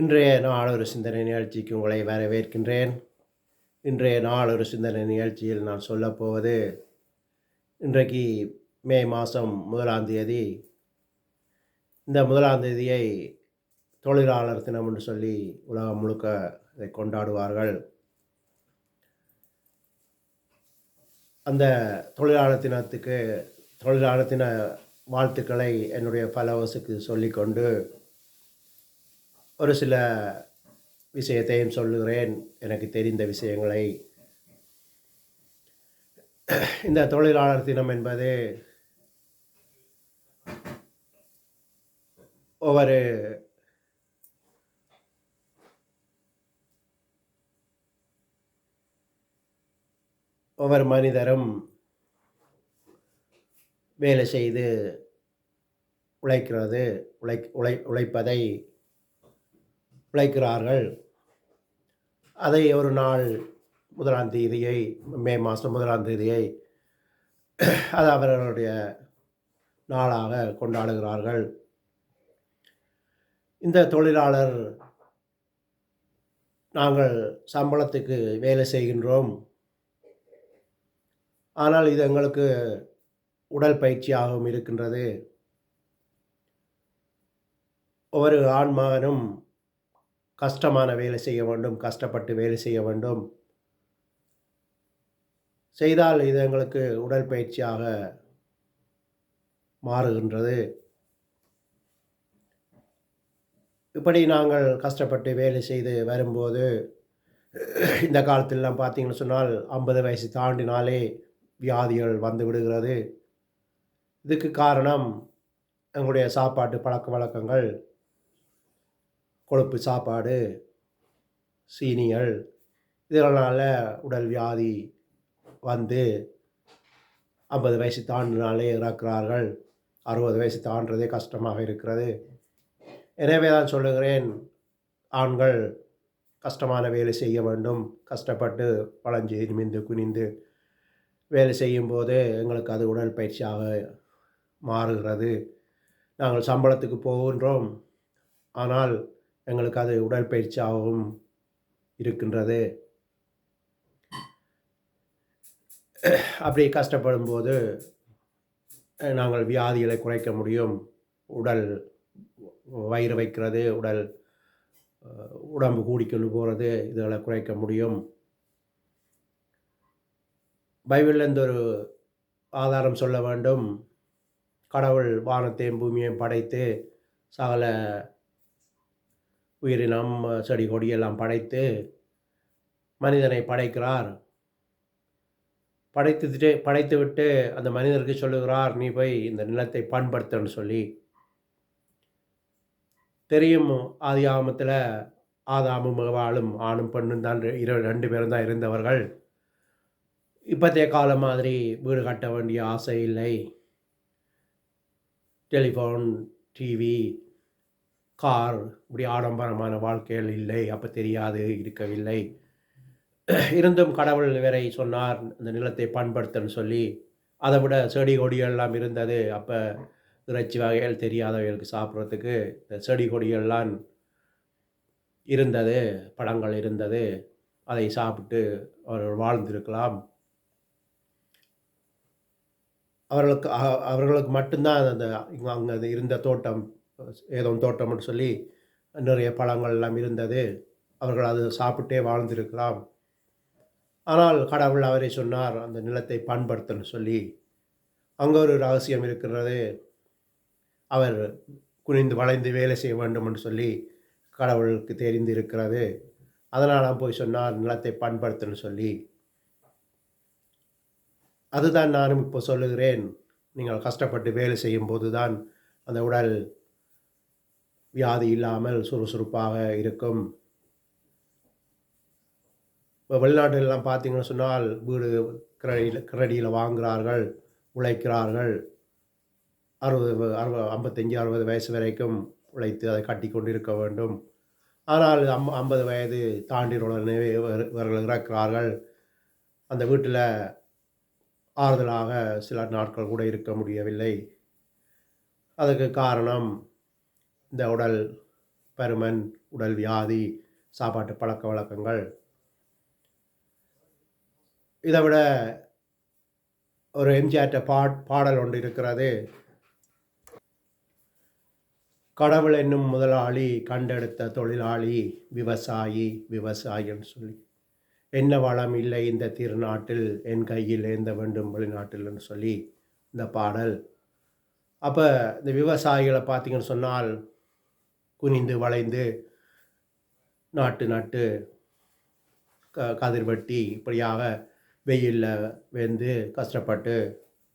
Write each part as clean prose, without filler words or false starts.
இன்றைய நாள் ஒரு சிந்தனை நிகழ்ச்சிக்கு உங்களை வரவேற்கின்றேன். இன்றைய நாள் ஒரு சிந்தனை நிகழ்ச்சியில் நான் சொல்லப்போவது, இன்றைக்கு மே மாதம் 1ஆம் தேதி. இந்த 1ஆம் தேதியை தொழிலாளர் தினம் என்று சொல்லி உலகம் முழுக்க இதை கொண்டாடுவார்கள். அந்த தொழிலாளர் தினத்துக்கு தொழிலாளர் தின வாழ்த்துக்களை என்னுடைய ஃபாலோவர்ஸுக்கு சொல்லிக்கொண்டு ஒரு சில விஷயத்தையும் சொல்லுகிறேன், எனக்கு தெரிந்த விஷயங்களை. இந்த தொழிலாளர் தினம் என்பது ஒவ்வொரு ஒவ்வொரு மனிதரும் வேலை செய்து உழைக்கிறது உழை உழை உழைப்பதை உழைக்கிறார்கள். அதை ஒரு நாள் 1ஆம் தேதியை, மே மாதம் 1ஆம் தேதியை அது அவர்களுடைய நாளாக கொண்டாடுகிறார்கள். இந்த தொழிலாளர், நாங்கள் சம்பளத்துக்கு வேலை செய்கின்றோம், ஆனால் இது எங்களுக்கு உடல் பயிற்சியாகவும் இருக்கின்றது. ஒவ்வொரு ஆண் மகனும் கஷ்டமான வேலை செய்ய வேண்டும், கஷ்டப்பட்டு வேலை செய்ய வேண்டும். செய்தால் இது எங்களுக்கு உடல் பயிற்சியாக மாறுகின்றது. இப்படி நாங்கள் கஷ்டப்பட்டு வேலை செய்து வரும்போது, இந்த காலத்திலலாம் பார்த்தீங்கன்னு சொன்னால் 50 வயசு தாண்டினாலே வியாதிகள் வந்து விடுகிறது. இதுக்கு காரணம் எங்களுடைய சாப்பாட்டு பழக்கவழக்கங்கள், கொழுப்பு சாப்பாடு, சீனிகள், இதனால உடல் வியாதி வந்து 50 வயசு தாண்டினாலே இறக்கிறார்கள். 60 வயசு தாண்டுறதே கஷ்டமாக இருக்கிறது. எனவே தான் சொல்லுகிறேன், ஆண்கள் கஷ்டமான வேலை செய்ய வேண்டும். கஷ்டப்பட்டு வளைஞ்சு நிமிர்ந்து குனிந்து வேலை செய்யும்போது எங்களுக்கு அது உடல் பயிற்சியாக மாறுகிறது. நாங்கள் சம்பளத்துக்கு போகின்றோம், ஆனால் எங்களுக்கு அது உடல் பயிற்சியாகவும் இருக்கின்றது. அப்படி கஷ்டப்படும்போது நாங்கள் வியாதிகளை குறைக்க முடியும். உடல் வயிறு வைக்கிறது, உடம்பு கூடிக்கொண்டு போகிறது, இதுகளை குறைக்க முடியும். பைபிள்லேருந்து ஒரு ஆதாரம் சொல்ல வேண்டும். கடவுள் வானத்தையும் பூமியையும் படைத்து சகல உயிரினம், செடி கொடியெல்லாம் படைத்து மனிதனை படைக்கிறார். படைத்துவிட்டு அந்த மனிதருக்கு சொல்லுகிறார், நீ போய் இந்த நிலத்தை பண்படுத்தன்னு சொல்லி. தெரியும், ஆதியாகமத்தில் ஆதாமும் ஏவாளும் ஆணும் பெண்ணும் தான் 2 பேரும் தான் இருந்தவர்கள். இப்போதைய காலம் மாதிரி வீடு கட்ட வேண்டிய ஆசை இல்லை. டெலிஃபோன், டிவி, கார், இப்படி ஆடம்பரமான வாழ்க்கைகள் இல்லை. அப்போ தெரியாது, இருக்கவில்லை. இருந்தும் கடவுள் வேறை சொன்னார், இந்த நிலத்தை பண்படுத்தன்னு சொல்லி. அதை விட செடி கொடிகள்லாம் இருந்தது. அப்போ இறைச்சி வகைகள் தெரியாதவர்களுக்கு சாப்பிட்றதுக்கு இந்த செடி கொடிகள்லாம் இருந்தது, பழங்கள் இருந்தது. அதை சாப்பிட்டு அவர்கள் வாழ்ந்திருக்கலாம். அவர்களுக்கு மட்டும்தான் அந்த அங்கே இருந்த தோட்டம், ஏதோ தோட்டம்னு சொல்லி நிறைய பழங்கள் எல்லாம் இருந்தது. அவர்கள் அது சாப்பிட்டே வாழ்ந்திருக்கலாம். ஆனால் கடவுள் அவரை சொன்னார், அந்த நிலத்தை பண்படுத்தன்னு சொல்லி. அங்கே ஒரு ரகசியம் இருக்கிறது. அவர் குனிந்து வளைந்து வேலை செய்ய வேண்டும் என்று சொல்லி கடவுளுக்கு தெரிந்திருக்கிறது. அதனால் நான் போய் சொன்னார், நிலத்தை பண்படுத்தன்னு சொல்லி. அதுதான் நானும் இப்போ சொல்லுகிறேன். நீங்கள் கஷ்டப்பட்டு வேலை செய்யும்போது தான் அந்த உடல் வியாதி இல்லாமல் சுறுசுறுப்பாக இருக்கும். இப்போ வெளிநாட்டிலெல்லாம் பார்த்தீங்கன்னு சொன்னால் வீடு கிரடியில் வாங்குகிறார்கள், உழைக்கிறார்கள். 55, 60 வயசு வரைக்கும் உழைத்து அதை கட்டி கொண்டு இருக்க வேண்டும். ஆனால் 50 வயது தாண்டின உடனே இவர்கள் இறக்கிறார்கள். அந்த வீட்டில் ஆறுதலாக சில நாட்கள் கூட இருக்க முடியவில்லை. அதுக்கு காரணம் இந்த உடல் பருமன், உடல் வியாதி, சாப்பாட்டு பழக்கவழக்கங்கள். இதை விட ஒரு எம்ஜிஆர்ட்ட பாடல் ஒன்று இருக்கிறது. கடவுள் என்னும் முதலாளி, கண்டெடுத்த தொழிலாளி, விவசாயி விவசாயின்னு சொல்லி. என்ன வளம் இல்லை இந்த திருநாட்டில், என் கையில் ஏந்த வேண்டும் வெளிநாட்டில்னு சொல்லி இந்த பாடல். அப்போ இந்த விவசாயிகளை பார்த்தீங்கன்னு சொன்னால் குனிந்து வளைந்து நாட்டு நட்டு கதிர் வெட்டி இப்படியாக வெயிலில் வெந்து கஷ்டப்பட்டு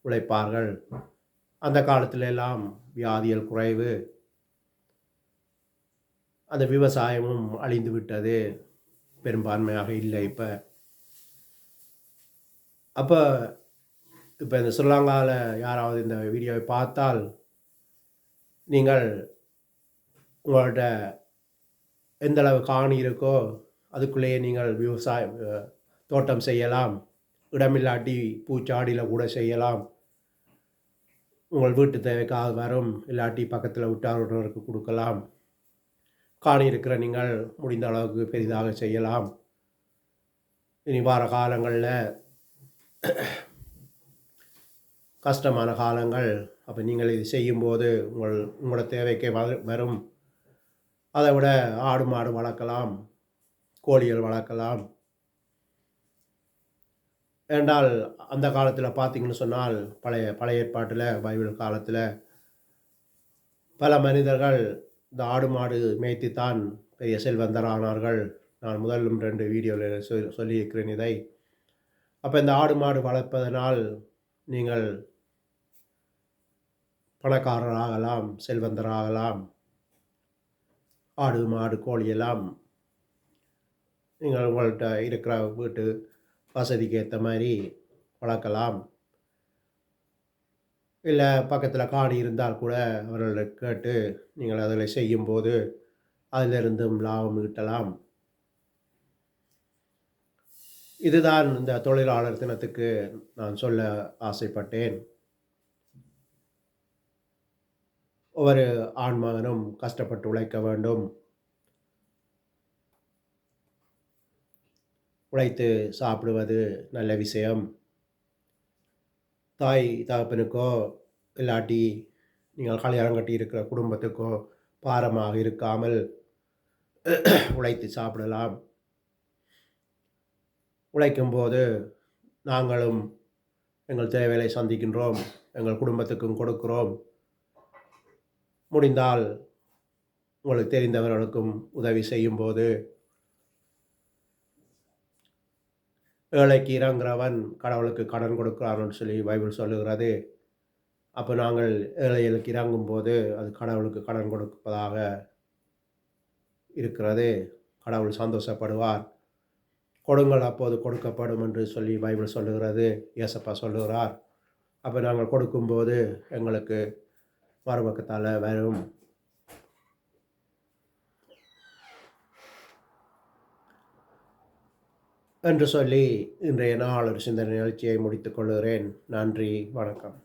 உழைப்பார்கள். அந்த காலத்துல எல்லாம் வியாதிகள் குறைவு, அந்த விவசாயமும் அழிந்து விட்டது, பெரும்பான்மையாக இல்லை இப்போ. அப்போ இப்போ இந்த ஸ்ரீலங்காவில் யாராவது இந்த வீடியோவை பார்த்தால் நீங்கள் உங்கள்கிட்ட எந்தளவு காணி இருக்கோ அதுக்குள்ளேயே நீங்கள் தோட்டம் செய்யலாம். இடமில்லாட்டி பூச்சாடியில் கூட செய்யலாம். உங்கள் வீட்டு தேவைக்காக வரும், இல்லாட்டி பக்கத்தில் விட்டாருக்கு கொடுக்கலாம். காணி இருக்கிற நீங்கள் முடிந்த அளவுக்கு பெரிதாக செய்யலாம். இனி வார காலங்களில் கஷ்டமான காலங்கள். அப்போ நீங்கள் இது செய்யும்போது உங்களோட தேவைக்கு வரும். அதை விட ஆடு மாடு வளர்க்கலாம், கோழிகள் வளர்க்கலாம். ஏண்டால் அந்த காலத்தில் பார்த்தீங்கன்னு சொன்னால் பழைய ஏற்பாட்டில் பைபிள் காலத்தில் பல மனிதர்கள் இந்த ஆடு மாடு மேய்த்துத்தான் பெரிய செல்வந்தரானார்கள். நான் முதலும் 2 வீடியோவில் சொல்லியிருக்கிறேன் இதை. அப்போ இந்த ஆடு மாடு வளர்ப்பதனால் நீங்கள் பணக்காரராகலாம், செல்வந்தராகலாம். ஆடு மாடு கோழியெல்லாம் நீங்கள் உங்கள்கிட்ட இருக்கிற வீட்டு வசதிக்கு ஏற்ற மாதிரி வளர்க்கலாம். இல்லை பக்கத்தில் காணி இருந்தால் கூட அவர்களை கேட்டு நீங்கள் அதில் செய்யும்போது அதிலிருந்தும் லாபம் ஈட்டலாம். இதுதான் இந்த தொழிலாளர் தினத்துக்கு நான் சொல்ல ஆசைப்பட்டேன். ஒவ்வொரு ஆண்மகனும் கஷ்டப்பட்டு உழைக்க வேண்டும். உழைத்து சாப்பிடுவது நல்ல விஷயம். தாய் தகப்பனுக்கோ இல்லாட்டி நீங்கள் கல்யாணம் கட்டி இருக்கிற குடும்பத்துக்கோ பாரமாக இருக்காமல் உழைத்து சாப்பிடலாம். உழைக்கும்போது நாங்களும் எங்கள் தேவைகளை சந்திக்கின்றோம், எங்கள் குடும்பத்துக்கும் கொடுக்கிறோம். முடிந்தால் உங்களுக்கு தெரிந்தவர்களுக்கும் உதவி செய்யும்போது, ஏழைக்கு இறங்குறவன் கடவுளுக்கு கடன் கொடுக்கிறான்னு சொல்லி பைபிள் சொல்லுகிறது. அப்போ நாங்கள் ஏழைகளுக்கு இறங்கும்போது அது கடவுளுக்கு கடன் கொடுப்பதாக இருக்கிறது. கடவுள் சந்தோஷப்படுவார். கொடுங்கள் அப்போது கொடுக்கப்படும் என்று சொல்லி பைபிள் சொல்லுகிறது, இயேசப்பா சொல்லுகிறார். அப்போ நாங்கள் கொடுக்கும்போது எங்களுக்கு மறுபக்கத்தால் வரும். என்று சொல்லி இன்றைய நாள் ஒரு சிந்தனை நிகழ்ச்சியை முடித்துக் கொள்கிறேன். நன்றி, வணக்கம்.